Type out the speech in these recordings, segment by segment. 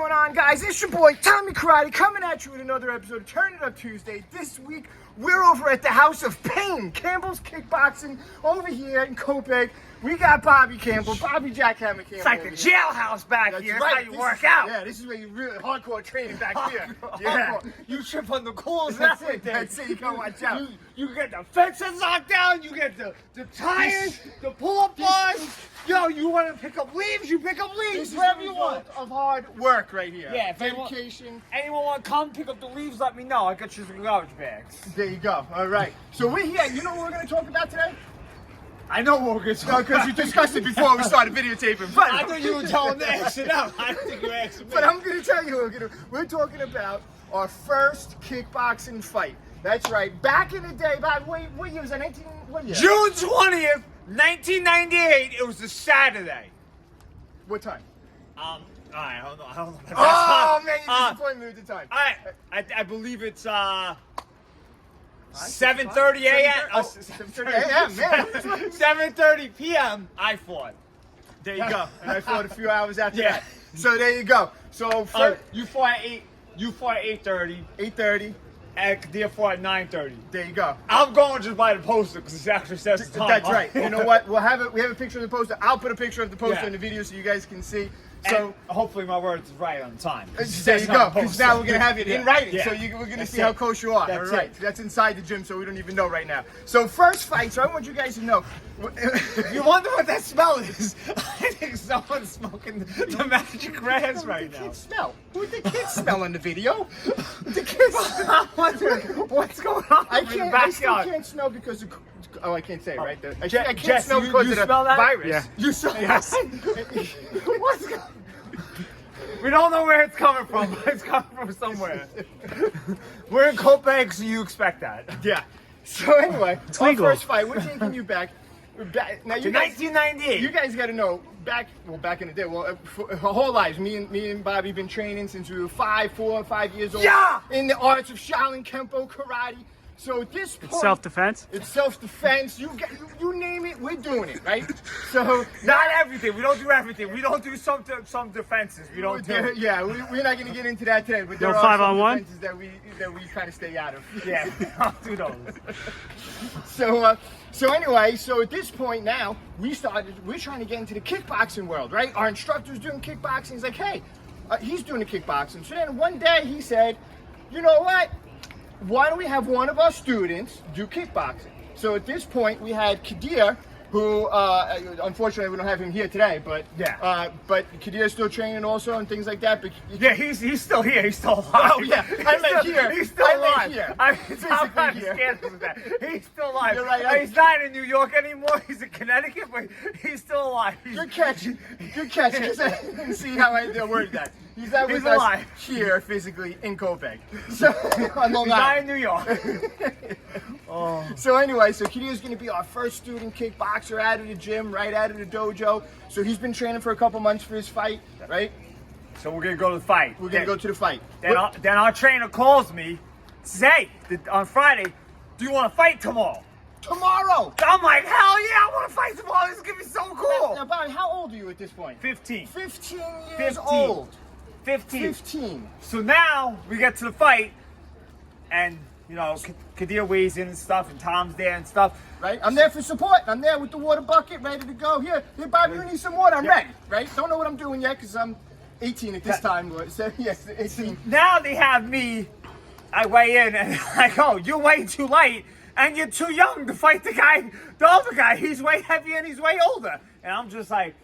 going on, guys? It's your boy Tommy Karate coming at you with another episode of Turn It Up Tuesday. This week we're over at the House of Pain, Campbell's Kickboxing, over here in Copiague. We got Bobby Campbell, Bobby Jackhammer Campbell. It's like the jailhouse back That's here. right. That's how you work out. Yeah, this is where you really hardcore training back here. Yeah. Hardcore. You trip on the coals. That's it. That's it. You gotta watch out. You get the fences knocked down. You get the tires, the pull-up bars. Yo, you want to pick up leaves? You pick up leaves. This is Whatever the you want. result of hard work right here. Yeah, dedication. Anyone want to come pick up the leaves? Let me know. I got you some garbage bags. There you go. All right. So we're here. You know what we're going to talk about today? I know what we're going to No, talk because you discussed it before we started videotaping. But I thought you were telling the action up. I didn't think you were asking me. But I'm going to tell you, we're talking about our first kickboxing fight. That's right. Back in the day, what year was that? What year? June 20th, 1998. It was a Saturday. What time? All right, hold on. Oh, man, you disappointed me with the time. I believe it's 7:30 a.m. Oh, 7:30 a.m., man. 7:30 p.m. I fought. There you go. And I fought a few hours after Yeah. that. So there you go. So first, You fought at 8. You fought at 8:30. 8:30. And Kadir fought at 9:30. There you go. I'm going just by the poster because it actually says the time. That's right. You know what? We have a picture of the poster. I'll put a picture of the poster Yeah. in the video so you guys can see. So So hopefully my words is right on time. there you go. Because now we're gonna have it in writing, Yeah. so we're gonna That's see how it. close you are. That's All right. it. That's inside the gym, so we don't even know right now. So first fight. So I want you guys to know. If you wonder what that smell is, I think someone's smoking the magic grass right the now. kids smell. Who did the kids smell in the video? The kids. I'm wondering what's going on I in the can't. I still backyard. can't smell because of. Oh, I can't say it, right? I can't Jess, smell you because of the smell that? virus. Yeah. You smell. Yes. What's going? We don't know where it's coming from, but it's coming from somewhere. We're in Copiague, so you expect that. Yeah. So anyway, our legal. first fight. We're taking you back. Now To you guys. 1998. You guys got to know back in the day. Well, for our whole lives, me and Bobby been training since we were 4 or 5 years old. Yeah! In the arts of Shaolin Kempo karate. So at this point, Self-defense? It's self-defense. You name it, we're doing it, right? So Not everything. We don't do everything. We don't do some defenses. We don't do. yeah, we're not going to get into that today. But there No are some 5-on-1? defenses that we kind of stay out of. Yeah, we don't do those. So anyway, so at this point now, we're trying to get into the kickboxing world, right? Our instructor's doing kickboxing. He's like, hey, he's doing the kickboxing. So then one day he said, you know what? Why don't we have one of our students do kickboxing? So at this point, we had Kadir, who unfortunately we don't have him here today, but but Kadir's still training also and things like that. But Yeah, he's still here. He's still alive. Oh, yeah. I meant here. He's still I meant alive. here. I'm Physically not here. scared of that. He's still alive. You're right. He's not in New York anymore. He's in Connecticut, but he's still alive. good catch, because I didn't see how I worded that. He's not with He's us alive. here physically in Copiague. So on Long He's not Island. in New York. So anyway, so Kadir's going to be our first student kickboxer out of the gym, right out of the dojo. So he's been training for a couple months for his fight, right? So we're gonna go to the fight. We're going to go to the fight. Then our trainer calls me, says, hey, on Friday, do you want to fight tomorrow? Tomorrow! I'm like, hell yeah, I want to fight tomorrow. This is gonna be so cool. Now, Bobby, how old are you at this point? 15. 15 years 15. old. 15. 15. So now we get to the fight, and Kadir weighs in and stuff, and Tom's there and stuff. Right? I'm there for support. I'm there with the water bucket, ready to go. Here, Bobby, you need some water. I'm ready, right? Don't know what I'm doing yet because I'm 18 at this time. So, yes, 18. Now they have me. I weigh in, and I go, you're way too light, and you're too young to fight the other guy. He's way heavier and he's way older. And I'm just like,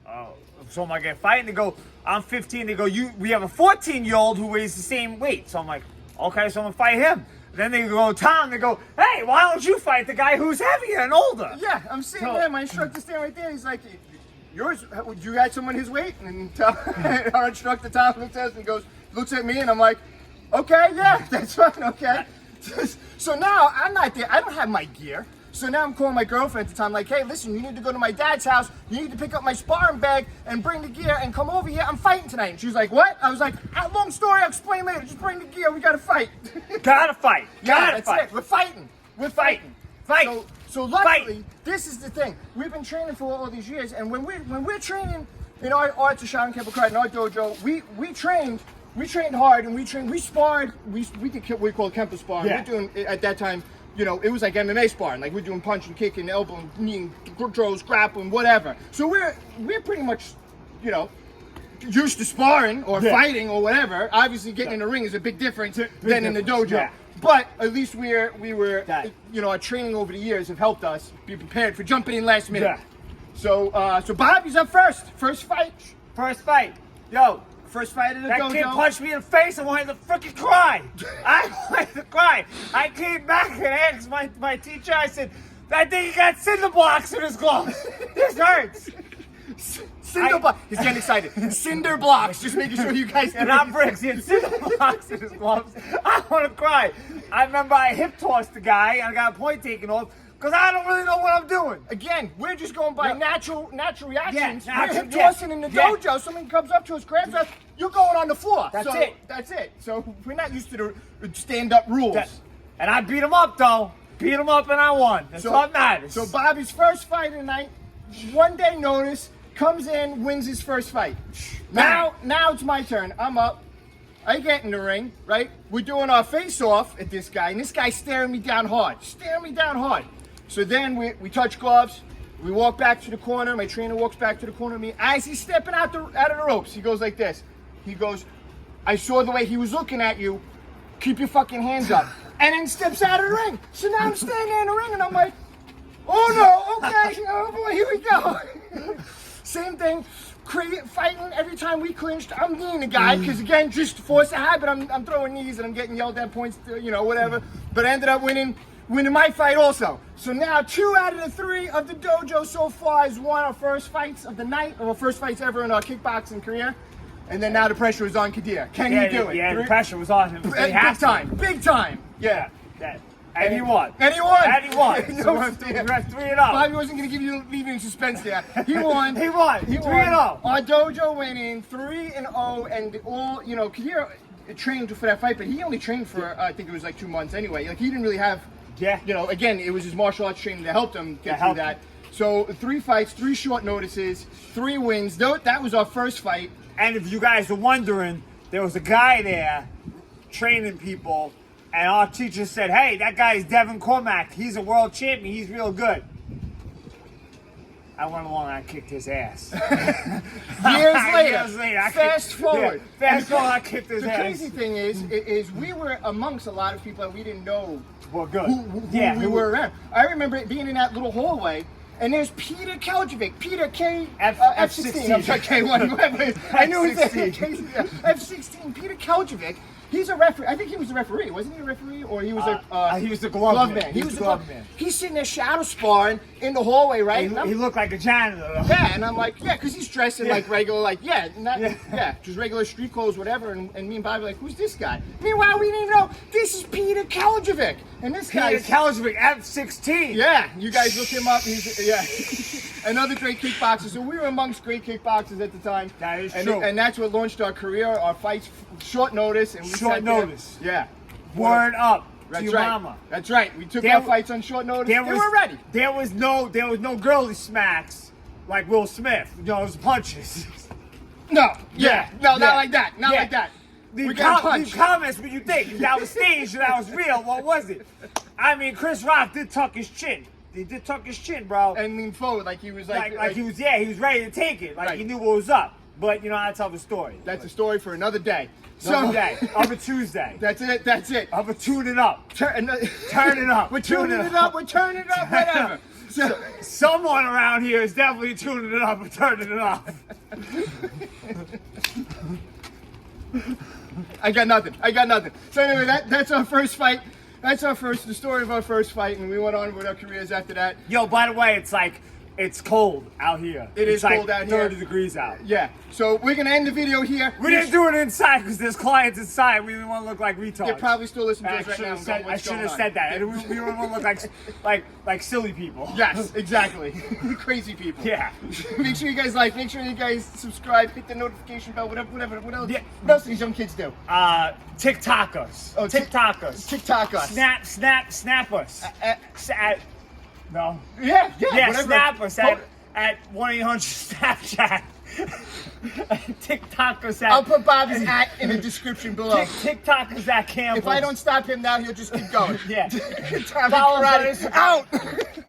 oh, so am I gonna fight? And they go, I'm 15. They go, we have a 14-year-old who weighs the same weight. So I'm like, okay, so I'm gonna fight him. Then they go, Tom, they go, hey, why don't you fight the guy who's heavier and older? Yeah, I'm sitting there. My instructor's standing right there. He's like, yours, you got someone his weight? And our instructor, Tom, looks at us and looks at me, and I'm like, okay, yeah, that's fine, okay. So now I'm not there. I don't have my gear. So now I'm calling my girlfriend at the time, like, hey, listen, you need to go to my dad's house. You need to pick up my sparring bag and bring the gear and come over here. I'm fighting tonight. And she was like, what? I was like, long story, I'll explain later. Just bring the gear. We got to fight. Gotta fight. Gotta that's fight. it. We're fighting. We're fighting. Fight. So luckily, this is the thing. We've been training for all these years, and when we're training in our arts of Sharon Kemper Karate, in our dojo, we trained hard, and we sparred. We did what we call Kemper sparring. Yeah. We're doing at that time. You know, it was like MMA sparring. Like we're doing punching, kicking, elbowing, kneeing, throws, grappling, whatever. So we're pretty much, you know, used to sparring or fighting or whatever. Obviously, getting in the ring is a big difference than in the dojo. Yeah. But at least we were, you know, our training over the years have helped us be prepared for jumping in last minute. Yeah. So Bobby's up first. First fight. First fight. Yo, First fight of the that dojo. kid punched me in the face. I wanted to freaking cry. I wanted to cry. I came back and asked my teacher, I said, I think he got cinder blocks in his gloves. This hurts. Cinder blocks. He's getting excited. Cinder blocks. Just making sure you guys. And not bricks. He had cinder blocks in his gloves. I want to cry. I remember I hip tossed the guy and I got a point taken off because I don't really know what I'm doing. Again, we're just going by natural reactions. Yeah, we're hip tossing in the dojo. Someone comes up to us, grabs us. You're going on the floor. That's it. That's it. So we're not used to the stand-up rules. And I beat him up though. Beat him up and I won. That's all that matters. So Bobby's first fight of the night, 1 day notice, comes in, wins his first fight. Now it's my turn. I'm up. I get in the ring, right? We're doing our face-off at this guy, and this guy's staring me down hard. So then we touch gloves. We walk back to the corner. My trainer walks back to the corner of me. As he's stepping out of the ropes, he goes like this. He goes, I saw the way he was looking at you. Keep your fucking hands up. And then steps out of the ring. So now I'm standing there in the ring, and I'm like, oh no, okay, oh boy, here we go. Same thing, fighting every time we clinched. I'm kneeing the guy, because again, just force a habit, I'm throwing knees and I'm getting yelled at points, you know, whatever. But I ended up winning my fight also. So now 2 out of the 3 of the dojo so far has won our first fights of the night, or our first fights ever in our kickboxing career. And then now the pressure is on Kadir. Can he do it? Yeah, the pressure was on him. Big time. Yeah. And he won. And he won. So we're 3-0. Bobby wasn't going to leave you in suspense there. He won. He won. 3-0. Our dojo went in 3-0, and all, you know, Kadir trained for that fight, but he only trained for, I think it was like 2 months anyway. Like, he didn't really have, you know, again, it was his martial arts training that helped him get through that. So 3 fights, 3 short notices, 3 wins. That was our first fight. And if you guys are wondering, there was a guy there training people, and our teacher said, hey, that guy is Devin Cormack. He's a world champion. He's real good. I went along and I kicked his ass. Years later, fast forward. I kicked his ass. The crazy thing is we were amongst a lot of people that we didn't know who we were around. I remember being in that little hallway, and there's Peter Keljovic, Peter F16. I'm sorry, K1. I knew he said F16. Peter Keljovic. He's a referee. I think he was a referee. Wasn't he a referee? Or he was he was the glove man. He was the glove man. He's sitting there shadow sparring in the hallway, right? He looked like a janitor. Yeah, and I'm like, because he's dressed in like regular, just regular street clothes, whatever. And me and Bobby were like, who's this guy? Meanwhile, we didn't even know this is Peter Keljovic. And this guy Peter Keljovic, F16. Yeah, you guys look him up. He's another great kickboxer. So we were amongst great kickboxers at the time. That is true. And that's what launched our career, our fights, short notice. And we short notice. Yeah. Word up. That's to your mama. That's right. We took our fights on short notice. They were ready. There was no girly smacks like Will Smith. You know, it was punches. No. Not like that. Not like that. Leave comments what you think. If that was staged, if that was real, what was it? I mean, Chris Rock did tuck his chin. He did tuck his chin, bro. And lean forward like he was he was ready to take it. Like he knew what was up. But you know, that's another story. That's a story for another day. Another day. Of a Tuesday. That's it. Of a tune it up. Turn it up. We're tuning it up. We're turning it up. Whatever. So, someone around here is definitely tuning it up and turning it up. I got nothing. So anyway, that's our first fight. That's the story of our first fight, and we went on with our careers after that. Yo, by the way, it's cold out here. It's cold out here. 30 degrees out. Yeah. So we're going to end the video here. We didn't do it inside because there's clients inside. We didn't want to look like retards. They're probably still listening to us right now. I should have said that. We don't want to look like silly people. Yes, exactly. Crazy people. Yeah. Make sure you guys like. Make sure you guys subscribe. Hit the notification bell. Whatever. What else? Yeah. What else do these young kids do? TikTok us. Oh, TikTok us. TikTok us. Snap us. No. Yeah. Snap us at 1-800 Snapchat. TikTok is at. I'll put Bobby's at in the description below. TikTok is at Campbell. If I don't stop him now, he'll just keep going. Yeah. Tommy Follow Karate us. out.